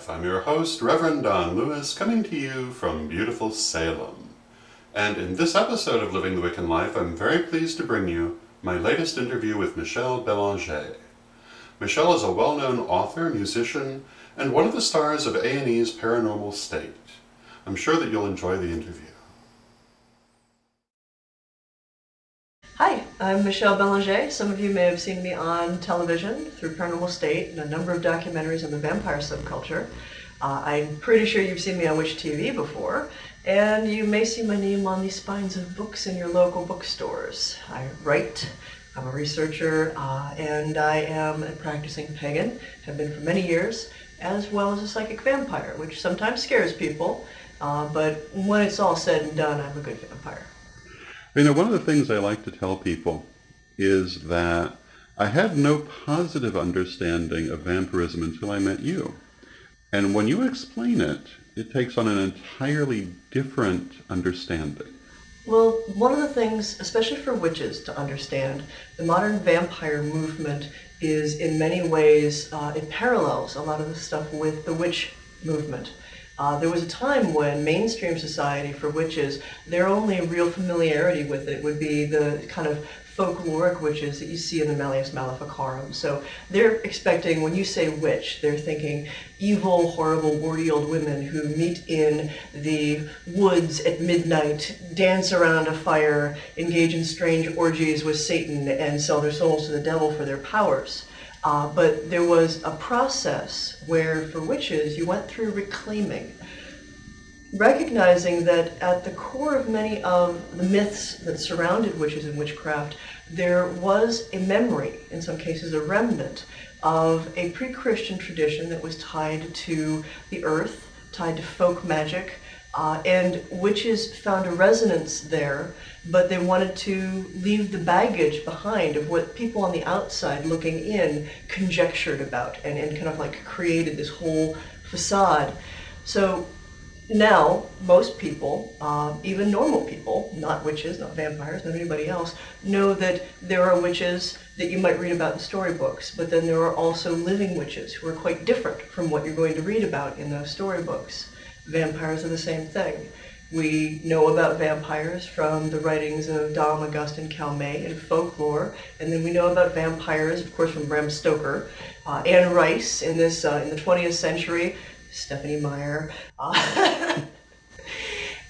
Life. I'm your host, Reverend Don Lewis, coming to you from beautiful Salem. And in this episode of Living the Wiccan Life, I'm very pleased to bring you my latest interview with Michelle Belanger. Michelle is a well-known author, musician, and one of the stars of A&E's Paranormal State. I'm sure that you'll enjoy the interview. Hi, I'm Michelle Belanger. Some of you may have seen me on television through Paranormal State and a number of documentaries on the vampire subculture. I'm pretty sure you've seen me on MagickTV before, and you may see my name on the spines of books in your local bookstores. I write, I'm a researcher, and I am a practicing pagan, have been for many years, as well as a psychic vampire, which sometimes scares people, but when it's all said and done, I'm a good vampire. You know, one of the things I like to tell people is that I had no positive understanding of vampirism until I met you. And when you explain it, it takes on an entirely different understanding. Well, one of the things, especially for witches to understand, the modern vampire movement is in many ways, it parallels a lot of the stuff with the witch movement. There was a time when mainstream society for witches, their only real familiarity with it would be the kind of folkloric witches that you see in the Malleus Maleficarum. So they're expecting, when you say witch, they're thinking evil, horrible, warty old women who meet in the woods at midnight, dance around a fire, engage in strange orgies with Satan, and sell their souls to the devil for their powers. But there was a process where, for witches, you went through reclaiming, recognizing that at the core of many of the myths that surrounded witches and witchcraft, there was a memory, in some cases a remnant, of a pre-Christian tradition that was tied to the earth, tied to folk magic, and witches found a resonance there, but they wanted to leave the baggage behind of what people on the outside looking in conjectured about and kind of like created this whole facade. So now, most people, even normal people, not witches, not vampires, not anybody else, know that there are witches that you might read about in storybooks, but then there are also living witches who are quite different from what you're going to read about in those storybooks. Vampires are the same thing. We know about vampires from the writings of Dom, Augustine, Calmet in folklore, and then we know about vampires, of course, from Bram Stoker, Anne Rice in the 20th century, Stephanie Meyer,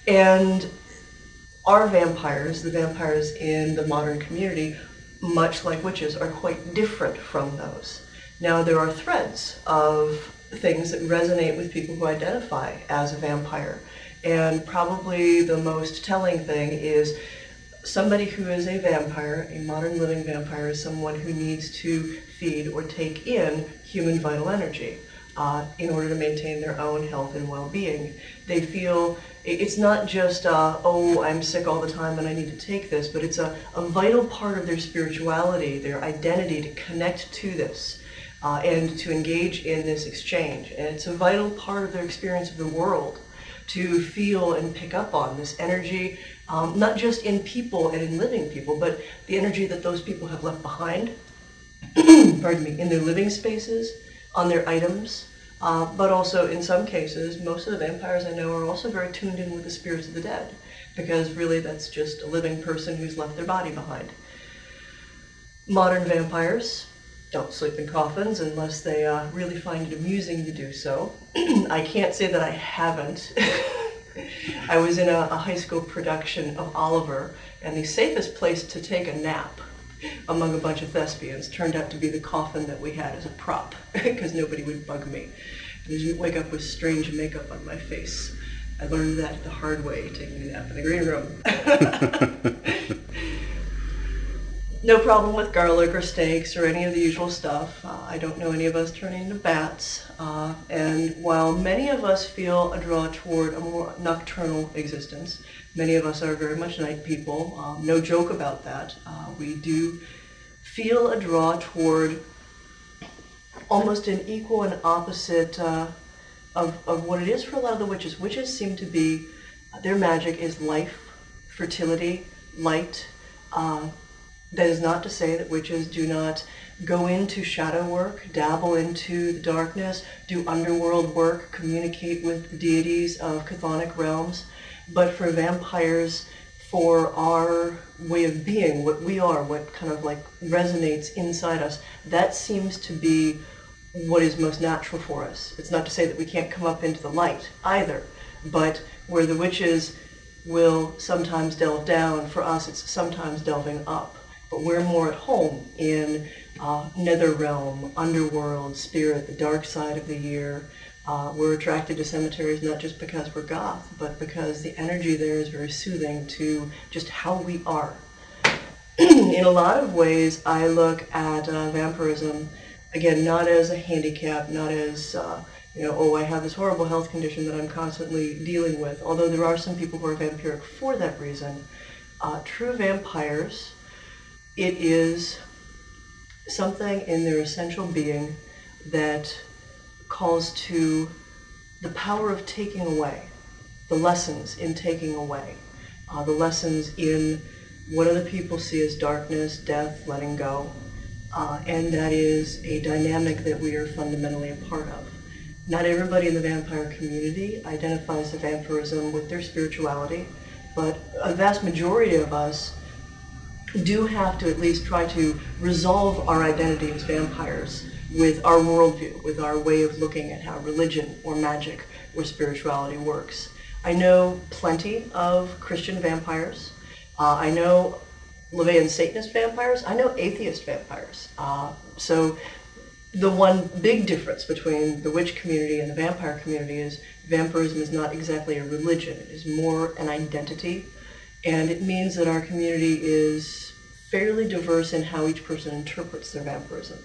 and our vampires, the vampires in the modern community, much like witches, are quite different from those. Now, there are threads of things that resonate with people who identify as a vampire. And probably the most telling thing is somebody who is a vampire, a modern living vampire, is someone who needs to feed or take in human vital energy in order to maintain their own health and well-being. They feel it's not just, oh, I'm sick all the time and I need to take this, but it's a vital part of their spirituality, their identity to connect to this. And to engage in this exchange. And it's a vital part of their experience of the world to feel and pick up on this energy, not just in people and in living people, but the energy that those people have left behind, pardon me, in their living spaces, on their items, but also in some cases, most of the vampires I know are also very tuned in with the spirits of the dead, because really that's just a living person who's left their body behind. Modern vampires don't sleep in coffins unless they really find it amusing to do so. I can't say that I haven't. I was in a high school production of Oliver, and the safest place to take a nap among a bunch of thespians turned out to be the coffin that we had as a prop, because nobody would bug me. And I didn't wake up with strange makeup on my face. I learned that the hard way, taking a nap in the green room. No problem with garlic or steaks or any of the usual stuff. I don't know any of us turning into bats. And while many of us feel a draw toward a more nocturnal existence, many of us are very much night people. No joke about that. We do feel a draw toward almost an equal and opposite of what it is for a lot of the witches. Witches seem to be, their magic is life, fertility, light, That is not to say that witches do not go into shadow work, dabble into the darkness, do underworld work, communicate with the deities of chthonic realms. But for vampires, for our way of being, what we are, what kind of like resonates inside us, that seems to be what is most natural for us. It's not to say that we can't come up into the light either, but where the witches will sometimes delve down, for us it's sometimes delving up. But we're more at home in nether realm, underworld, spirit, the dark side of the year. We're attracted to cemeteries not just because we're goth, but because the energy there is very soothing to just how we are. In a lot of ways, I look at vampirism, again, not as a handicap, not as, oh, I have this horrible health condition that I'm constantly dealing with, although there are some people who are vampiric for that reason. True vampires, it is something in their essential being that calls to the power of taking away, the lessons in taking away, the lessons in what other people see as darkness, death, letting go, and that is a dynamic that we are fundamentally a part of. Not everybody in the vampire community identifies the vampirism with their spirituality, but a vast majority of us do have to at least try to resolve our identity as vampires with our worldview, with our way of looking at how religion or magic or spirituality works. I know plenty of Christian vampires. I know LaVeyan Satanist vampires. I know atheist vampires. So the one big difference between the witch community and the vampire community is vampirism is not exactly a religion. It is more an identity. And it means that our community is fairly diverse in how each person interprets their vampirism.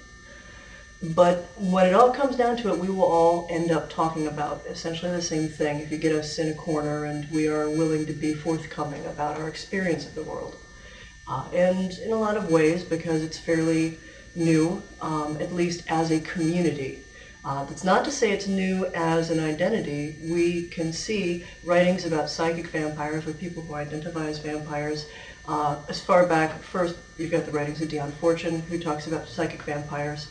But when it all comes down to it, we will all end up talking about essentially the same thing if you get us in a corner and we are willing to be forthcoming about our experience of the world. And in a lot of ways, because it's fairly new, at least as a community. That's not to say it's new as an identity. We can see writings about psychic vampires or people who identify as vampires. As far back, first you've got the writings of Dion Fortune, who talks about psychic vampires.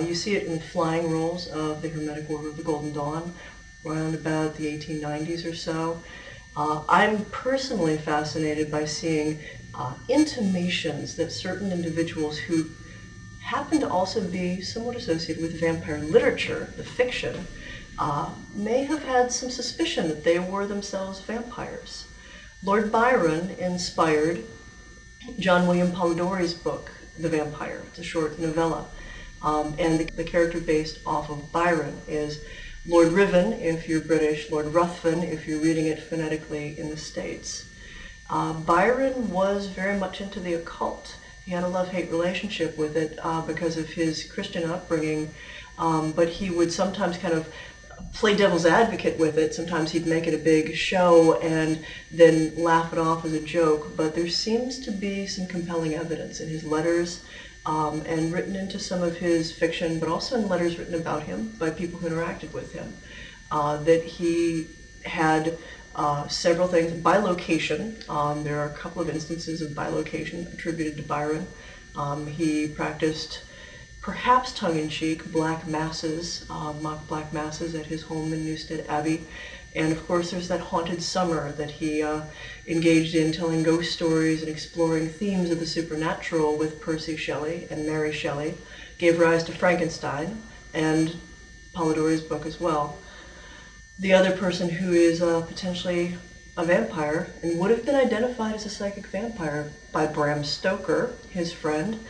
You see it in the flying rolls of the Hermetic Order of the Golden Dawn, around about the 1890s or so. I'm personally fascinated by seeing intimations that certain individuals who happen to also be somewhat associated with vampire literature, the fiction, may have had some suspicion that they were themselves vampires. Lord Byron inspired John William Polidori's book, The Vampire. It's a short novella. And the character based off of Byron is Lord Ruthven, if you're British, Lord Ruthven, if you're reading it phonetically in the States. Byron was very much into the occult. He had a love-hate relationship with it because of his Christian upbringing, but he would sometimes kind of play devil's advocate with it. Sometimes he'd make it a big show and then laugh it off as a joke, but there seems to be some compelling evidence in his letters and written into some of his fiction, but also in letters written about him by people who interacted with him, that he had several things. Bilocation, there are a couple of instances of bilocation attributed to Byron. He practiced, perhaps tongue-in-cheek, black masses, mock black masses at his home in Newstead Abbey. And of course there's that haunted summer that he engaged in, telling ghost stories and exploring themes of the supernatural with Percy Shelley and Mary Shelley. Gave rise to Frankenstein and Polidori's book as well. The other person who is potentially a vampire and would have been identified as a psychic vampire by Bram Stoker, his friend,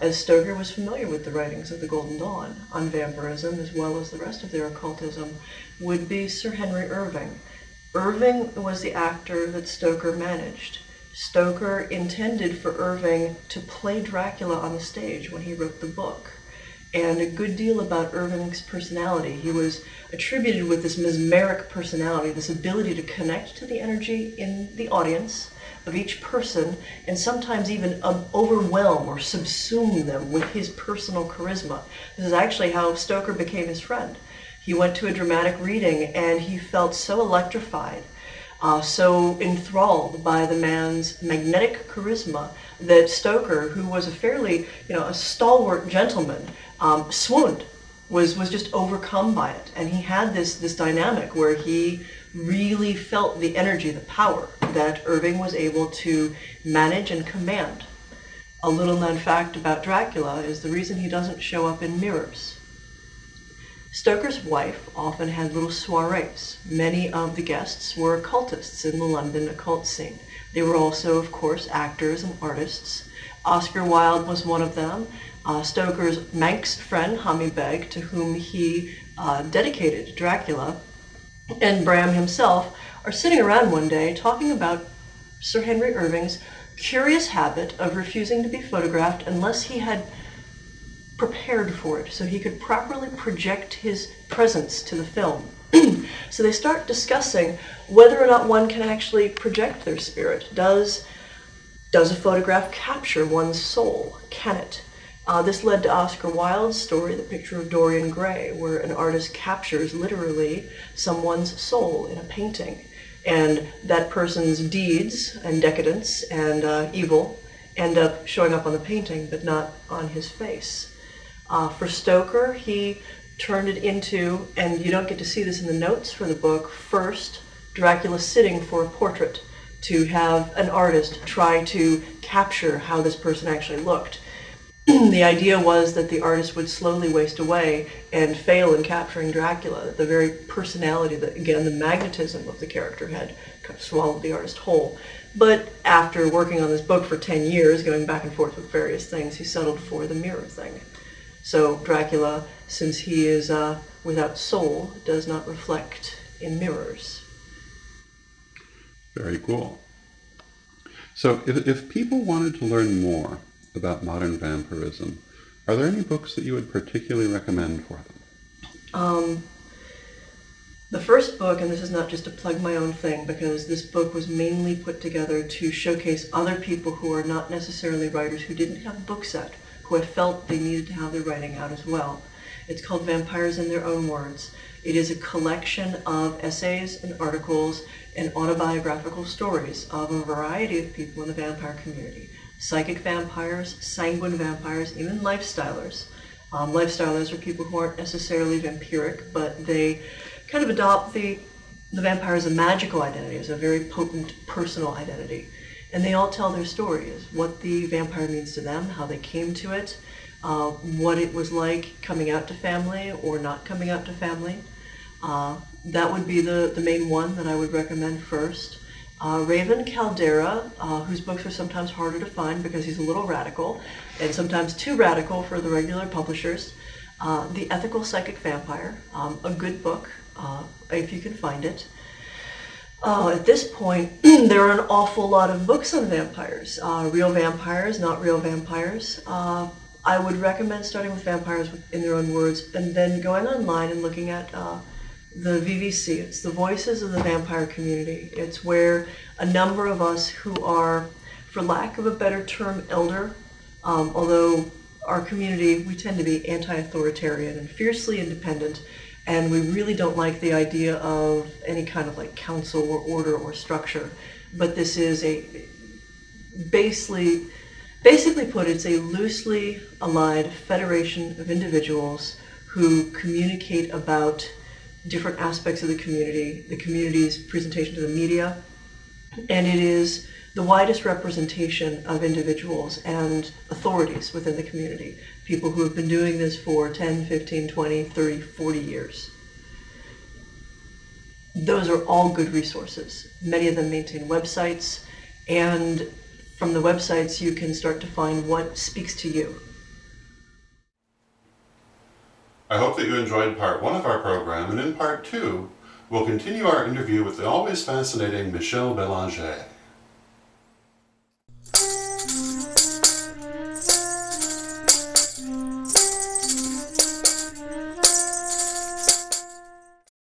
as Stoker was familiar with the writings of the Golden Dawn on vampirism as well as the rest of their occultism, would be Sir Henry Irving. Irving was the actor that Stoker managed. Stoker intended for Irving to play Dracula on the stage when he wrote the book. And a good deal about Irving's personality. He was attributed with this mesmeric personality, this ability to connect to the energy in the audience of each person, and sometimes even overwhelm or subsume them with his personal charisma. This is actually how Stoker became his friend. He went to a dramatic reading and he felt so electrified so enthralled by the man's magnetic charisma that Stoker, who was a fairly, a stalwart gentleman, swooned, was just overcome by it. And he had this dynamic where he really felt the energy, the power that Irving was able to manage and command. A little known fact about Dracula is the reason he doesn't show up in mirrors. Stoker's wife often had little soirees. Many of the guests were occultists in the London occult scene. They were also, of course, actors and artists. Oscar Wilde was one of them. Stoker's Manx friend, Hami Beg, to whom he dedicated Dracula, and Bram himself are sitting around one day talking about Sir Henry Irving's curious habit of refusing to be photographed unless he had prepared for it, so he could properly project his presence to the film. So they start discussing whether or not one can actually project their spirit. Does a photograph capture one's soul? Can it? This led to Oscar Wilde's story, The Picture of Dorian Gray, where an artist captures literally someone's soul in a painting, and that person's deeds and decadence and evil end up showing up on the painting, but not on his face. For Stoker, he turned it into, and you don't get to see this in the notes for the book, first Dracula sitting for a portrait, to have an artist try to capture how this person actually looked. The idea was that the artist would slowly waste away and fail in capturing Dracula. The very personality, again, the magnetism of the character had kind of swallowed the artist whole. But after working on this book for 10 years, going back and forth with various things, he settled for the mirror thing. So Dracula, since he is without soul, does not reflect in mirrors. Very cool. So if people wanted to learn more about modern vampirism, are there any books that you would particularly recommend for them? The first book, and this is not just to plug my own thing, because this book was mainly put together to showcase other people who are not necessarily writers, who didn't have a book set, who had felt they needed to have their writing out as well. It's called Vampires in Their Own Words. It is a collection of essays and articles and autobiographical stories of a variety of people in the vampire community. Psychic vampires, sanguine vampires, even lifestylers. Lifestylers are people who aren't necessarily vampiric, but they kind of adopt the vampire as a magical identity, as a very potent personal identity. And they all tell their stories, what the vampire means to them, how they came to it, what it was like coming out to family or not coming out to family. That would be the main one that I would recommend first. Raven Caldera, whose books are sometimes harder to find because he's a little radical, and sometimes too radical for the regular publishers. The Ethical Psychic Vampire, a good book, if you can find it. At this point, there are an awful lot of books on vampires. Real vampires, not real vampires. I would recommend starting with Vampires in Their Own Words, and then going online and looking at the VVC. It's the Voices of the Vampire Community. It's where a number of us who are, for lack of a better term, elder, although our community, we tend to be anti-authoritarian and fiercely independent, and we really don't like the idea of any kind of like council or order or structure. But this is basically put, it's a loosely allied federation of individuals who communicate about different aspects of the community's presentation to the media, and it is the widest representation of individuals and authorities within the community, people who have been doing this for 10, 15, 20, 30, 40 years. Those are all good resources. Many of them maintain websites, and from the websites you can start to find what speaks to you. I hope that you enjoyed part 1 of our program, and in part 2, we'll continue our interview with the always fascinating Michel Belanger.